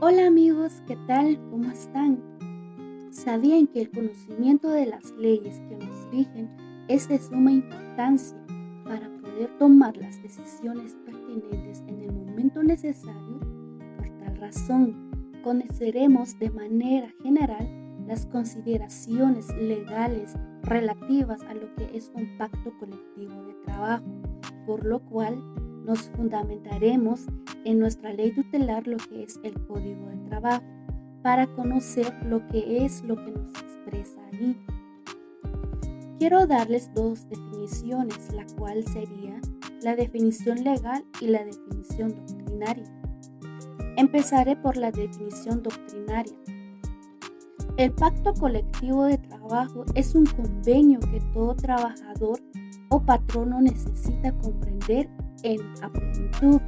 Hola amigos, ¿qué tal? ¿Cómo están? ¿Sabían que el conocimiento de las leyes que nos rigen es de suma importancia para poder tomar las decisiones pertinentes en el momento necesario? Por tal razón, conoceremos de manera general las consideraciones legales relativas a lo que es un pacto colectivo de trabajo, por lo cual nos fundamentaremos en nuestra ley tutelar lo que es el Código de Trabajo, para conocer lo que nos expresa allí. Quiero darles dos definiciones, la cual sería la definición legal y la definición doctrinaria. Empezaré por la definición doctrinaria. El pacto colectivo de trabajo es un convenio que todo trabajador o patrono necesita comprender a plenitud.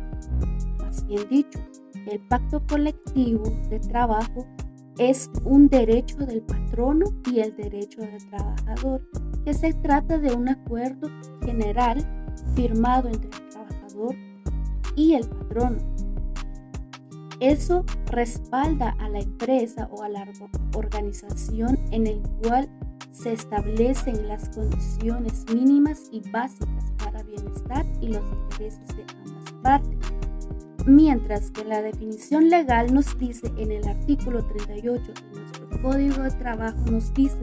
Más bien dicho, el pacto colectivo de trabajo es un derecho del patrono y el derecho del trabajador, que se trata de un acuerdo general firmado entre el trabajador y el patrono. Eso respalda a la empresa o a la organización en el cual se establecen las condiciones mínimas y básicas para bienestar y los intereses de ambas partes. Mientras que la definición legal nos dice en el artículo 38 de nuestro Código de Trabajo, nos dice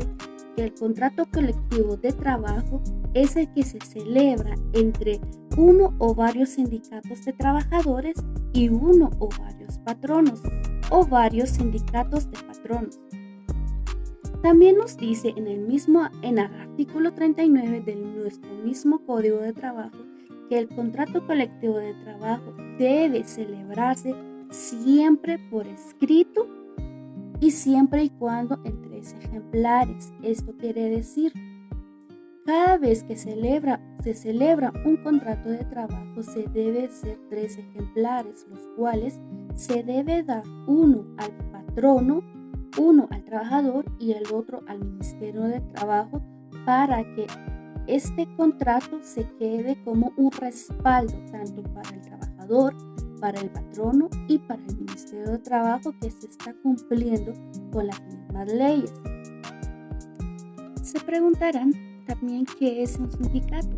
que el contrato colectivo de trabajo es el que se celebra entre uno o varios sindicatos de trabajadores y uno o varios patronos o varios sindicatos de patronos. También nos dice en el artículo 39 de nuestro mismo Código de Trabajo que el contrato colectivo de trabajo debe celebrarse siempre por escrito y siempre y cuando en 3 ejemplares. Esto quiere decir, cada vez que se celebra un contrato de trabajo se debe hacer 3 ejemplares, los cuales se debe dar uno al patrono, uno al trabajador y el otro al Ministerio de Trabajo, para que este contrato se quede como un respaldo tanto para el trabajador, para el patrono y para el Ministerio de Trabajo, que se está cumpliendo con las mismas leyes. Se preguntarán también qué es un sindicato.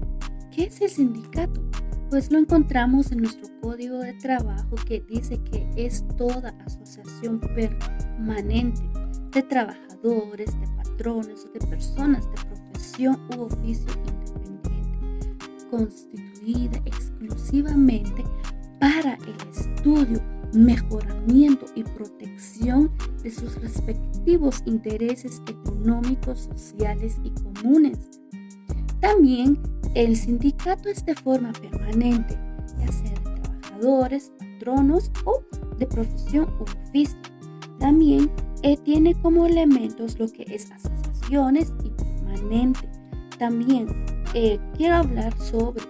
¿Qué es el sindicato? Pues lo encontramos en nuestro Código de Trabajo, que dice que es toda asociación permanente de trabajadores, de patrones o de personas de profesión u oficio independiente, constituida exclusivamente para el estudio, mejoramiento y protección de sus respectivos intereses económicos, sociales y comunes. También el sindicato es de forma permanente, ya sea de trabajadores, patronos o de profesión u oficio. También tiene como elementos lo que es asociaciones y permanente. También quiero hablar sobre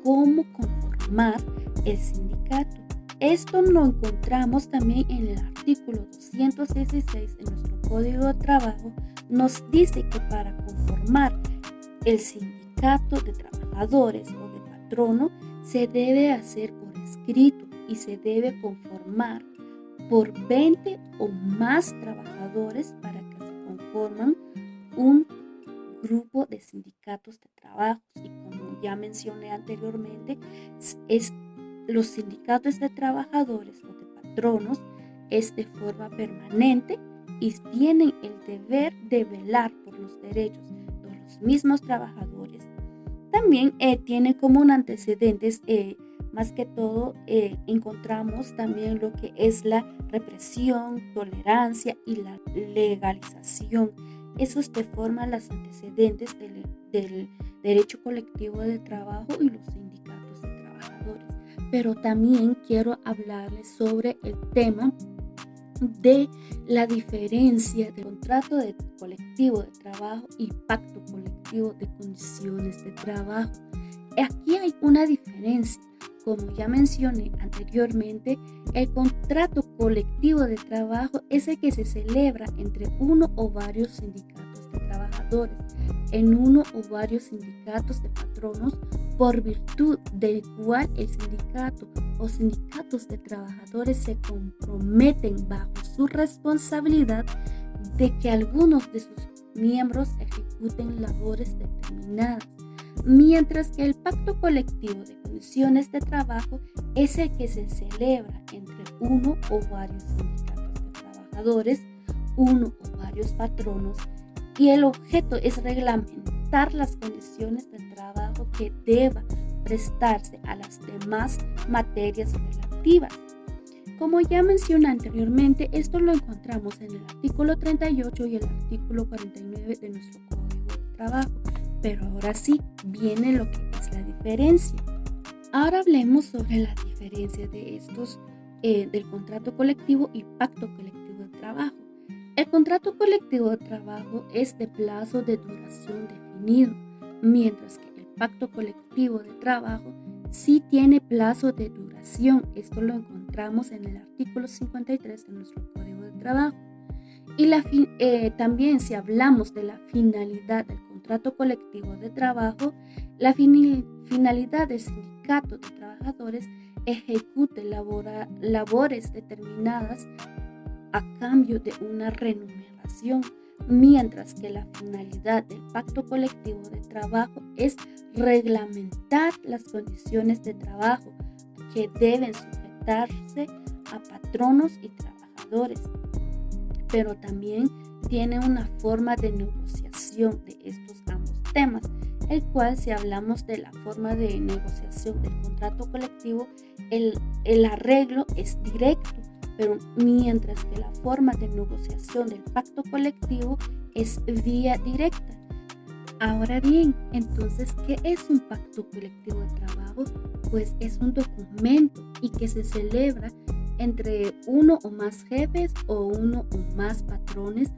cómo conformar el sindicato. Esto lo encontramos también en el artículo 216 de nuestro Código de Trabajo. Nos dice que para conformar el sindicato de trabajadores o de patrono se debe hacer por escrito y se debe conformar por 20 o más trabajadores para que se conforman un grupo de sindicatos de trabajo. Y como ya mencioné anteriormente, los sindicatos de trabajadores o de patronos es de forma permanente y tienen el deber de velar por los derechos de los mismos trabajadores. También tiene como un antecedentes, más que todo, encontramos también lo que es la represión, tolerancia y la legalización. Esos te forman los antecedentes del derecho colectivo de trabajo y los sindicatos de trabajadores. Pero también quiero hablarles sobre el tema de la diferencia del contrato colectivo de trabajo y pacto colectivo de condiciones de trabajo. Aquí hay una diferencia. Como ya mencioné anteriormente, el contrato colectivo de trabajo es el que se celebra entre uno o varios sindicatos de trabajadores trabajadores en uno o varios sindicatos de patronos, por virtud del cual el sindicato o sindicatos de trabajadores se comprometen bajo su responsabilidad de que algunos de sus miembros ejecuten labores determinadas, mientras que el pacto colectivo de condiciones de trabajo es el que se celebra entre uno o varios sindicatos de trabajadores, uno o varios patronos, y el objeto es reglamentar las condiciones de trabajo que deba prestarse a las demás materias relativas. Como ya mencioné anteriormente, esto lo encontramos en el artículo 38 y el artículo 49 de nuestro Código de Trabajo. Pero ahora sí, viene lo que es la diferencia. Ahora hablemos sobre la diferencia de estos, del contrato colectivo y pacto colectivo de trabajo. El contrato colectivo de trabajo es de plazo de duración definido, mientras que el pacto colectivo de trabajo sí tiene plazo de duración. Esto lo encontramos en el artículo 53 de nuestro Código de Trabajo. Y también si hablamos de la finalidad del contrato colectivo de trabajo, la finalidad del sindicato de trabajadores ejecute labores determinadas a cambio de una remuneración, mientras que la finalidad del pacto colectivo de trabajo es reglamentar las condiciones de trabajo que deben sujetarse a patronos y trabajadores, pero también tiene una forma de negociación de estos ambos temas, el cual, si hablamos de la forma de negociación del contrato colectivo, el arreglo es directo, pero mientras que la forma de negociación del pacto colectivo es vía directa. Ahora bien, entonces, ¿qué es un pacto colectivo de trabajo? Pues es un documento y que se celebra entre uno o más jefes o uno o más patrones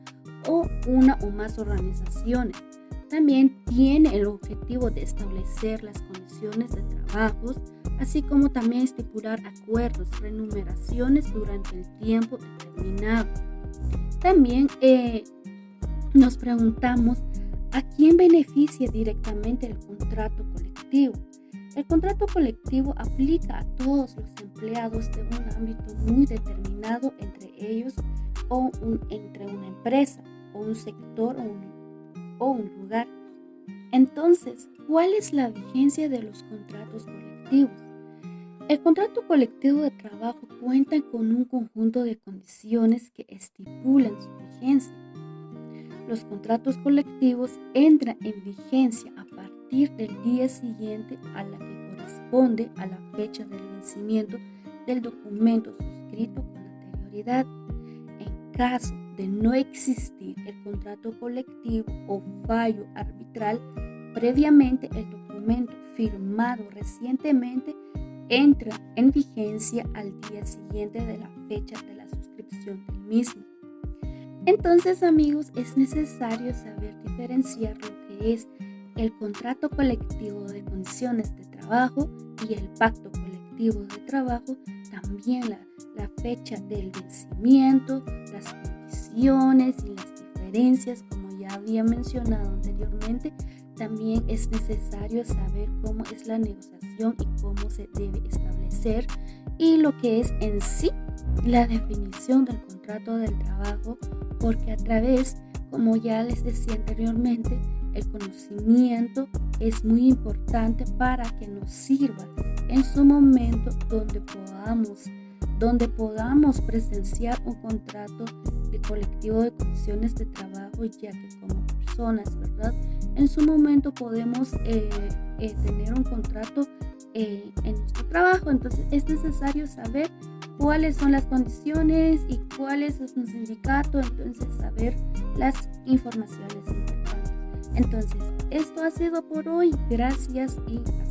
o una o más organizaciones. También tiene el objetivo de establecer las condiciones de trabajo, así como también estipular acuerdos, remuneraciones durante el tiempo determinado. También nos preguntamos a quién beneficia directamente el contrato colectivo. El contrato colectivo aplica a todos los empleados de un ámbito muy determinado, entre ellos entre una empresa o un sector o un lugar. Entonces, ¿cuál es la vigencia de los contratos colectivos? El contrato colectivo de trabajo cuenta con un conjunto de condiciones que estipulan su vigencia. Los contratos colectivos entran en vigencia a partir del día siguiente a la que corresponde a la fecha del vencimiento del documento suscrito con anterioridad. En caso de no existir el contrato colectivo o fallo arbitral, previamente el documento firmado recientemente entra en vigencia al día siguiente de la fecha de la suscripción del mismo. Entonces, amigos, es necesario saber diferenciar lo que es el contrato colectivo de condiciones de trabajo y el pacto colectivo de trabajo, también la fecha del vencimiento, las condiciones y las diferencias, como ya había mencionado anteriormente. También es necesario saber cómo es la negociación y cómo se debe establecer, y lo que es en sí la definición del contrato del trabajo, porque a través, como ya les decía anteriormente, el conocimiento es muy importante para que nos sirva en su momento donde podamos presenciar un contrato de colectivo de condiciones de trabajo, ya que como personas, ¿verdad? En su momento podemos tener un contrato en nuestro trabajo. Entonces es necesario saber cuáles son las condiciones y cuál es un sindicato, entonces saber las informaciones importantes. Entonces, esto ha sido por hoy. Gracias y hasta